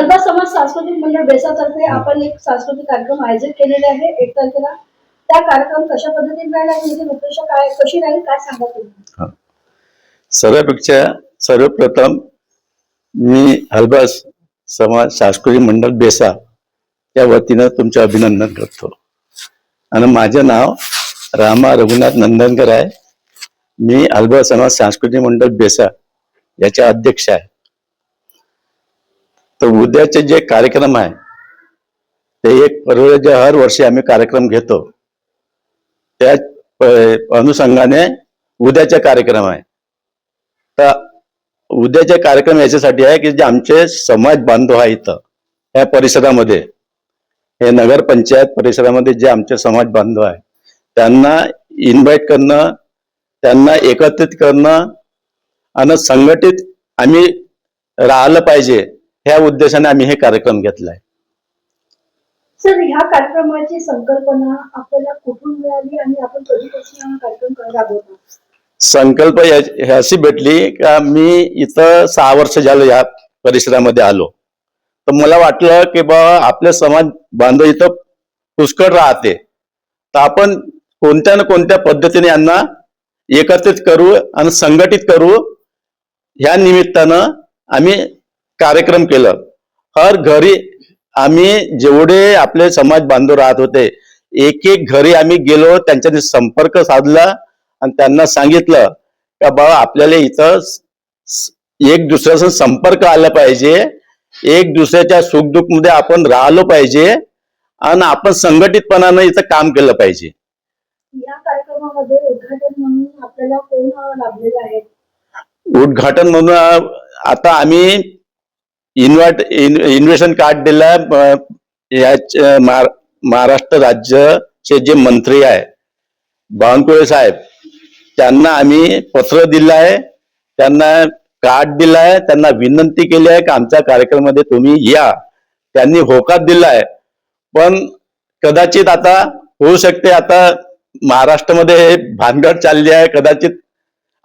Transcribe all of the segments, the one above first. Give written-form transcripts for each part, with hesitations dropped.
हलबा समाज सांस्कृतिक मंडळ बेसातर्फे आपण एक सांस्कृतिक कार्यक्रम आयोजित केलेले आहे 1 तारखेला. त्या कार्यक्रम कशा पद्धतीने राहील आणि त्याची रूपरेषा काय कशी राहील काय सांगा तुम्ही? सर्वपेक्षा सर्वप्रथम मी हलबा समाज सांस्कृतिक मंडळ बेसा या वतीनं तुमचे अभिनंदन करतो. आणि माझे नाव रामा रघुनाथ नंदनकर आहे. मी हलबा समाज सांस्कृतिक मंडळ बेसा याचे अध्यक्ष आहे. तर उद्याचे जे कार्यक्रम आहे ते एक परवड्याचे हर वर्षी आम्ही कार्यक्रम घेतो. त्या अनुषंगाने उद्याचे कार्यक्रम आहे. तर उद्याचे कार्यक्रम याच्यासाठी आहे की जे आमचे समाज बांधव आहे इथं या परिसरामध्ये, हे नगर पंचायत परिसरामध्ये जे आमचे समाज बांधव आहे त्यांना इन्व्हाइट करणं, त्यांना एकत्रित करणं आणि संघटित आम्ही राहिलं पाहिजे ह्या उद्देशाने आम्ही हे कार्यक्रम घेतलाय. सर, ह्या कार्यक्रमाची संकल्पना आपल्याला कुठून मिळाली आणि आपण कधीपासून हा कार्यक्रम राबवतो? संकल्प अशी भेटली का मी इथं 6 वर्ष झालं या परिसरामध्ये आलो. तर मला वाटलं की आपले समाज बांधव इथं पुष्कळ राहते, तर आपण कोणत्या ना कोणत्या पद्धतीने यांना एकत्रित करू आणि संघटित करू. ह्या निमित्तानं आम्ही कार्यक्रम केलं. हर घरी आम्ही जेवढे आपले समाज बांधव राहत होते एक एक घरी आम्ही गेलो, त्यांच्याशी संपर्क साधला आणि त्यांना सांगितलं का बाबा आपल्याला इथं एक दुसऱ्याचा संपर्क आला पाहिजे, एक दुसऱ्याच्या सुखदुःख मध्ये आपण राहिलो पाहिजे आणि आपण संघटितपणानं इथं काम केलं पाहिजे. या कार्यक्रमामध्ये उद्घाटन म्हणून आपल्याला कोण लाभलेलं आहे? उद्घाटन म्हणून आता आम्ही इन्व्हिटेशन कार्ड दिलं. महाराष्ट्र राज्याचे जे मंत्री आहे बावनकुळे साहेब, त्यांना आम्ही पत्र दिलं आहे, त्यांना कार्ड दिलं आहे, त्यांना विनंती केली आहे की आमच्या कार्यक्रमामध्ये तुम्ही या. त्यांनी होकार दिला आहे. पण कदाचित आता होऊ शकते आता महाराष्ट्रामध्ये हे भानगड चालली आहे, कदाचित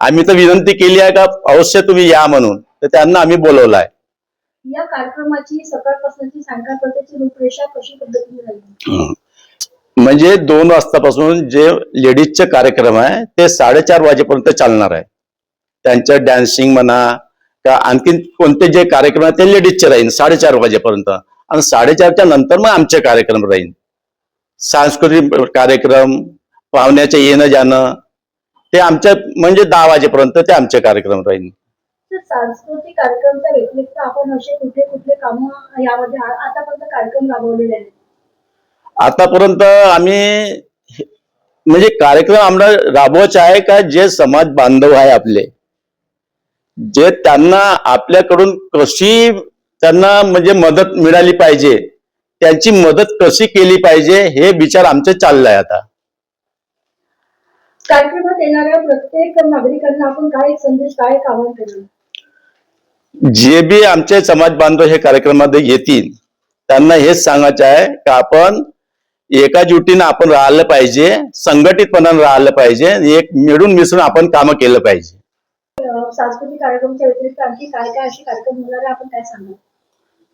आम्ही तर विनंती केली आहे का अवश्य तुम्ही या म्हणून, तर त्यांना आम्ही बोलवलं आहे. या कार्यक्रमाची सकाळपासूनची सायंकाळपर्यंतची रूपरेषा कशी पद्धतीने राहील? म्हणजे 2 वाजतापासून जे लेडीजचे कार्यक्रम आहे ते 4:30 वाजेपर्यंत चालणार आहे. त्यांचं डान्सिंग म्हणा का आणखीन कोणते जे कार्यक्रम आहे ते लेडीजचे राहील 4:30 वाजेपर्यंत. आणि 4:30च्या नंतर मग आमचे कार्यक्रम राहील. सांस्कृतिक कार्यक्रम, पाहुण्याचे येणं जाणं ते आमच्या म्हणजे 10 वाजेपर्यंत ते आमचे कार्यक्रम राहील. सांस्कृतिक कार्यक्रमाच्या व्यतिरिक्त आपण असे कुठले कुठले काम यामध्ये आतापर्यंत कार्यक्रम राबवलेले आहेत? आतापर्यंत आम्ही म्हणजे कार्यक्रम आम्हाला राबवायचे आहे का जे समाज बांधव आहे आपले, जे त्यांना आपल्याकडून कशी त्यांना म्हणजे मदत मिळाली पाहिजे, त्यांची मदत कशी केली पाहिजे हे विचार आमचे चाललाय. आता कार्यक्रमात येणाऱ्या प्रत्येक नागरिकांना आपण काय एक संदेश काय एक आवाहन केलं? जे बी आमचे समाज बांधव हे कार्यक्रमामध्ये येतील त्यांना हेच सांगायचं आहे की आपण एकाजुटीनं आपण राहिलं पाहिजे, संघटितपणानं राहिलं पाहिजे, एक मिळून मिसळून आपण काम केलं पाहिजे. सांस्कृतिक कार्यक्रमाच्या व्यतिरिक्त आणखी काय काय असे कार्यक्रम होणार आहे आपण काय सांगा?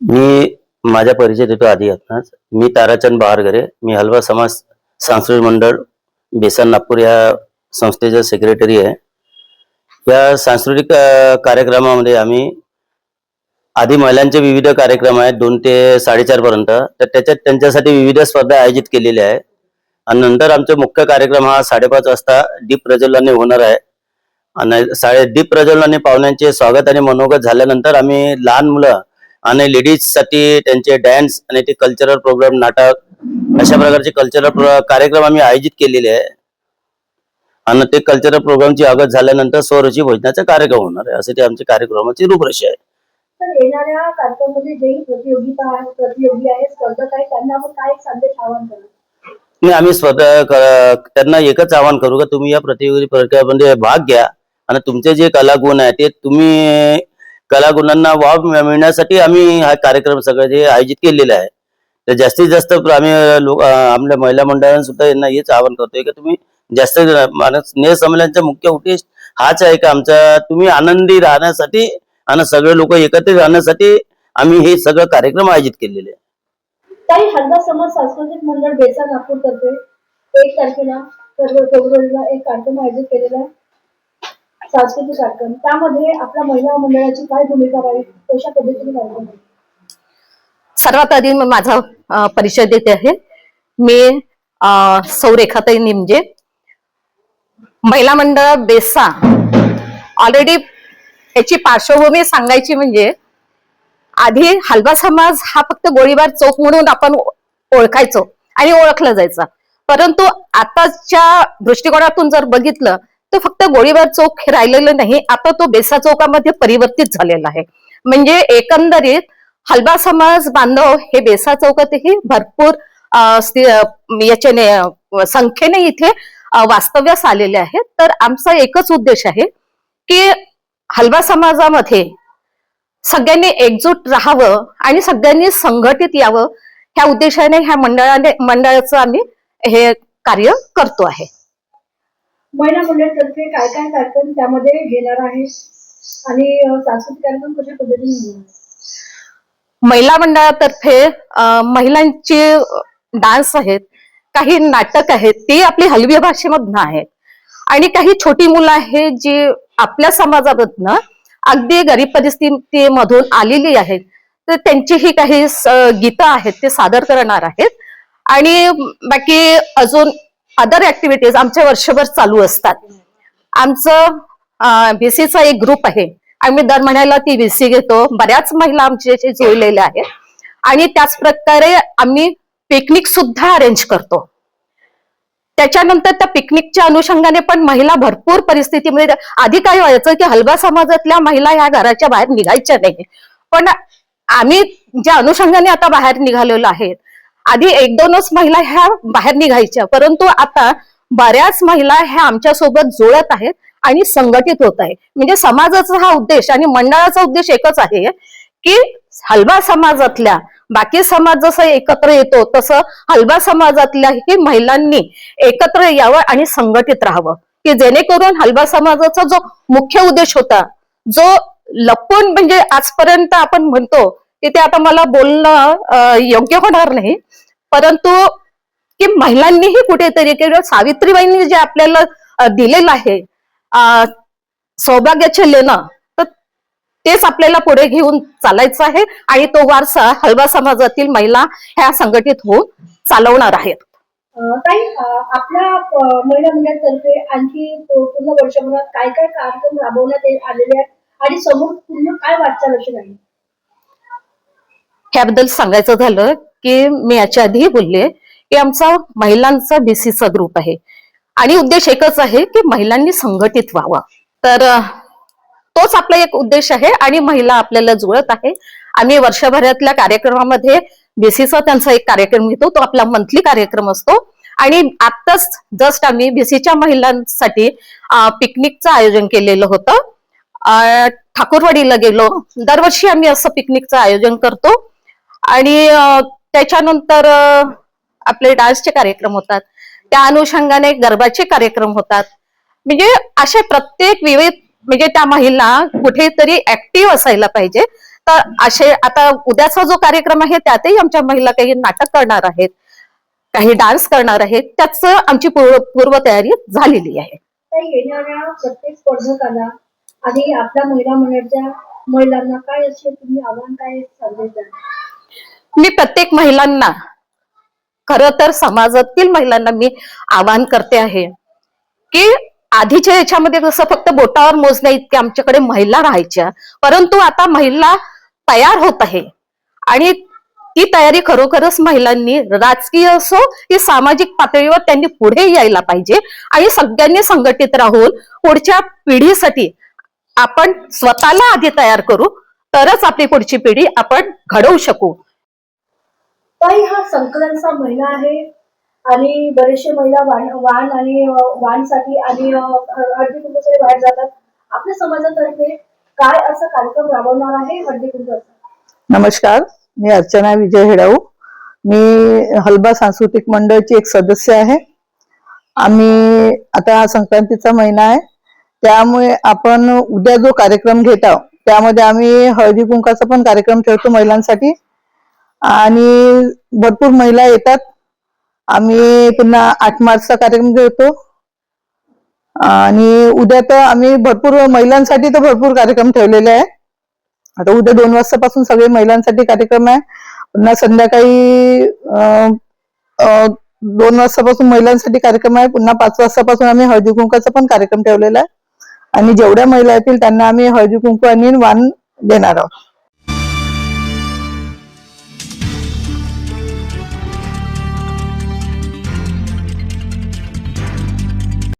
मी माझा परिचय देतो आधी आपणास. मी ताराचंद बहारगरे, मी हलबा समाज सांस्कृतिक मंडळ बेसन नागपूर या संस्थेचा सेक्रेटरी आहे. या सांस्कृतिक कार्यक्रमामध्ये आम्ही आधी महिलांचे विविध कार्यक्रम आहेत 2 ते 4:30 पर्यंत, तर त्याच्यात त्यांच्यासाठी विविध स्पर्धा आयोजित केलेल्या आहे. आणि नंतर आमचा मुख्य कार्यक्रम हा 5:30 वाजता दीप प्रज्वलनाने होणार आहे. आणि दीप प्रज्वलनाने पाहुण्यांचे स्वागत आणि मनोगत झाल्यानंतर आम्ही लहान मुलं आणि लेडीज साठी त्यांचे डॅन्स आणि ते कल्चरल प्रोग्राम, नाटक अशा प्रकारचे कल्चरल कार्यक्रम आम्ही आयोजित केलेले आहे. आणि ते कल्चरल प्रोग्रामची आगत झाल्यानंतर स्वरुची भोजनाचा कार्यक्रम होणार आहे. असे ते आमच्या कार्यक्रमाची रूपरेषा आहे. तर येणाऱ्या कार्यक्रमामध्ये जे प्रतियोगी आहेत, स्पर्धक आहेत, त्यांना आपण काय एक संदेश आवाहन करू? नाही, आम्ही स्वतः त्यांना एकच आवाहन करू का तुम्ही या प्रतियोगी प्रक्रियेमध्ये भाग घ्या आणि तुमचे जे कलागुण आहे ते तुम्ही कलागुणांना वाव मिळण्यासाठी आम्ही हा कार्यक्रम सगळं जे आयोजित केलेला आहे. तर जास्तीत जास्त आम्ही आपल्या महिला मंडळांना सुद्धा यांना हेच आवाहन करतोय की तुम्ही जास्त स्नेह संमेलनाचा मुख्य उद्देश हाच आहे की आमचा तुम्ही आनंदी राहण्यासाठी आणि सगळे लोक एकत्रित राहण्यासाठी आम्ही हे सगळं कार्यक्रम आयोजित केलेले आहे. ताई, हलवा समाज सांस्कृतिक मंडळ बेसा नागपूर तर्फे 1 तारखेला फेब्रुवारीला एक कार्यक्रम आयोजित केलेला आहे, सांस्कृतिक कार्यक्रम. त्यामध्ये आपल्या महिला मंडळाची काय भूमिका राहील, कशा पद्धतीने कार्यक्रम होईल? सर्वात आधी मी माझा परिचय देते आहे. मी सौ रेखाताई निमजे, महिला मंडळ बेसा. ऑलरेडी याची पार्श्वभूमी सांगायची म्हणजे आधी हलवा समाज हा फक्त गोळीबार चौक म्हणून आपण ओळखायचो आणि ओळखलं जायचं, परंतु आताच्या दृष्टिकोनातून जर बघितलं तर फक्त गोळीबार चौक हे राहिलेलं नाही, आता तो बेसा चौकामध्ये परिवर्तित झालेला आहे. म्हणजे एकंदरीत हलवा समाज बांधव हे बेसा चौकातही भरपूर याच्याने संख्येने इथे वास्तव्यास आलेले आहेत. तर आमचा एकच उद्देश आहे की हलवा समाजामध्ये सगळ्यांनी एकजूट राहावं आणि सगळ्यांनी संघटित यावं, ह्या उद्देशाने ह्या मंडळाचं आम्ही हे कार्य करतो आहे. महिला मंडळातर्फे काय काय कार्यक्रम त्यामध्ये घेणार आहे आणि सांस्कृतिक कार्यक्रम कशा पद्धतीने होणार? महिला मंडळातर्फे महिलांचे डान्स आहेत, काही नाटक आहेत, ते आपली हलवी भाषेमधून आहेत, आणि काही छोटी मुलं आहेत जी आपल्या समाजामधनं अगदी गरीब परिस्थितीमधून आलेली आहेत, तर त्यांचीही काही गीतं आहेत ते सादर करणार आहेत. आणि बाकी अजून अदर ऍक्टिव्हिटीज आमच्या वर्षभर चालू असतात. आमचं VCचा एक ग्रुप आहे, आम्ही दर महिन्याला ती VC घेतो. बऱ्याच महिला आमच्याशी जोडलेल्या आहेत आणि त्याच प्रकारे आम्ही पिकनिक सुद्धा अरेंज करतो. त्याच्यानंतर त्या पिकनिकच्या अनुषंगाने पण महिला भरपूर परिस्थितीमध्ये, आधी काय व्हायचं की हलवा समाजातल्या महिला ह्या घराच्या बाहेर निघायच्या नाही, पण आम्ही ज्या अनुषंगाने आता बाहेर निघालेलो आहेत, आधी 1-2च महिला ह्या बाहेर निघायच्या, परंतु आता बऱ्याच महिला ह्या आमच्या सोबत जुळत आहेत आणि संघटित होत आहे. म्हणजे समाजाचा हा उद्देश आणि मंडळाचा उद्देश एकच आहे की हलवा समाजातल्या बाकी समाज जसं एकत्र येतो तसं हलवा समाजातल्याही महिलांनी एकत्र यावं आणि संघटित राहावं, की जेणेकरून हलवा समाजाचा जो मुख्य उद्देश होता, जो लपून म्हणजे आजपर्यंत आपण म्हणतो की ते आता मला बोलणं योग्य होणार नाही, परंतु की महिलांनीही कुठेतरी किंवा सावित्रीबाईंनी जे आपल्याला दिलेलं आहे सौभाग्याचे लेणं, तर तेच आपल्याला पुढे घेऊन चालायचं आहे आणि तो वारसा हलवा समाजातील महिला ह्या संघटित होऊन चालवणार आहेत. ताई, आपल्या महिला मंडळातर्फे आणखी पूर्ण वर्षभरात काय काय कार्यक्रम राबवण्यात आलेले आहेत आणि समोर पूर्ण काय वाटचाल अशी राहील? ह्याबद्दल सांगायचं झालं की मी याच्या आधी बोलले की आमचा महिलांचा VCचा ग्रुप आहे आणि उद्देश एकच आहे की महिलांनी संघटित व्हावं. तर तोच आपला एक उद्देश आहे आणि महिला आपल्याला जुळत आहे. आम्ही वर्षभरातल्या कार्यक्रमामध्ये VCचा त्यांचा एक कार्यक्रम घेतो, तो आपला मंथली कार्यक्रम असतो. आणि आत्ताच जस्ट आम्ही VCच्या महिलांसाठी पिकनिकचं आयोजन केलेलं होतं. ठाकूरवाडीला गेलो. दरवर्षी आम्ही असं पिकनिकचं आयोजन करतो आणि त्याच्यानंतर आपले डान्सचे कार्यक्रम होतात, त्या अनुषंगाने गरबाचे कार्यक्रम होतात. म्हणजे असे प्रत्येक विविध, म्हणजे त्या महिला कुठेतरी ऍक्टिव्ह असायला पाहिजे. तर असे आता उद्याचा जो कार्यक्रम आहे त्यातही आमच्या महिला काही नाटक करणार आहेत, काही डान्स करणार आहेत, त्याच आमची पूर्वतयारी झालेली आहे. येणाऱ्या प्रत्येक स्पर्धकाला आणि आपल्या महिला मंडळाच्या महिलांना काय असे तुम्ही आव्हान काय संदेश द्याल? मी प्रत्येक महिलांना, खरं तर समाजातील महिलांना मी आवाहन करते आहे की आधीच्या याच्यामध्ये जसं फक्त बोटावर मोजण्या इतके आमच्याकडे महिला राहायच्या, परंतु आता महिला तयार होत आहे आणि ती तयारी खरोखरच महिलांनी राजकीय असो की सामाजिक पातळीवर त्यांनी पुढे यायला पाहिजे आणि सगळ्यांनी संघटित राहून पुढच्या पिढीसाठी आपण स्वतःला आधी तयार करू, तरच आपली पुढची पिढी आपण घडवू शकू. ताई, हा संकलनचा महिना आहे आणि बरेचसे महिला वाण आणि वाणसाठी आणि हळदी कुंकूसाठी बाहेर जातात. आपल्या समाजातर्फे काय असा कार्यक्रम राबवणार आहे हळदी कुंकूचा? नमस्कार, मी अर्चना विजय हेडाऊ. मी हलवा सांस्कृतिक मंडळची एक सदस्य आहे. आम्ही आता हा संक्रांतीचा महिना आहे, त्यामुळे आपण उद्या जो कार्यक्रम घेत आहोत त्यामध्ये आम्ही हळदी कुंकाचा पण कार्यक्रम ठेवतो महिलांसाठी आणि भरपूर महिला येतात. आम्ही पुन्हा 8 मार्चचा कार्यक्रम ठेवतो आणि उद्या तर आम्ही भरपूर महिलांसाठी तर भरपूर कार्यक्रम ठेवलेले आहे. आता उद्या 2 वाजतापासून सगळे महिलांसाठी कार्यक्रम आहे. पुन्हा संध्याकाळी 2 वाजतापासून महिलांसाठी कार्यक्रम आहे. पुन्हा 5 वाजतापासून आम्ही हळदी कुंकाचा पण कार्यक्रम ठेवलेला आहे आणि जेवढ्या महिला येतील त्यांना आम्ही हळदी कुंकू आणि वाण देणार आहोत.